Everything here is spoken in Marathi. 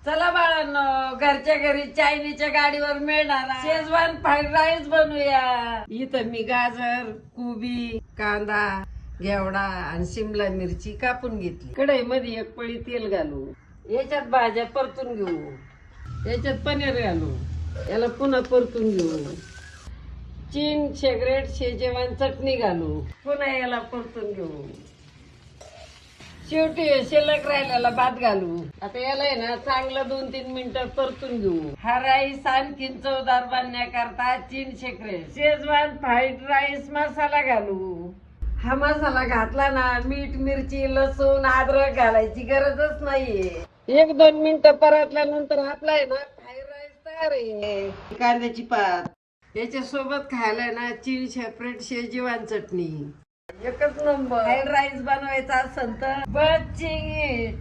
चला बाळांनो, घरच्या घरी चायनीच्या गाडीवर मिळणारा शेजवान फ्राईड राईस बनवूया। इथं मी गाजर, कोबी, कांदा, घेवडा आणि शिमला मिरची कापून घेतली। कढईमध्ये एक पळी तेल घालू, याच्यात भाज्या परतून घेऊ, याच्यात पनीर घालू, याला पुन्हा परतून घेऊ, चीन शेगरेट शेजवान चटणी घालू, पुन्हा याला परतून घेऊ, शेवटी शिल्लक राहिलेला भात घालू। आता याला आहे ना चांगलं 2-3 मिनिटं परतून घेऊ। हा राईस आणखीन चवदार बनण्याकरता चीन शेगरेट शेजवान फ्राईड राईस मसाला घालू। हा मसाला घातला ना, मीठ, मिरची, लसूण, अद्रक घालायची गरजच नाहीये। 1-2 मिनिटं परतल्यानंतर आपला आहे ना फ्राईड राईस तयार आहे। कांद्याची पात याच्या सोबत खायला ना चीन शेगरेट शेजवान चटणी, एकच नंबर। फ्राईड राईस बनवायचा असेल तर बचिंग इट।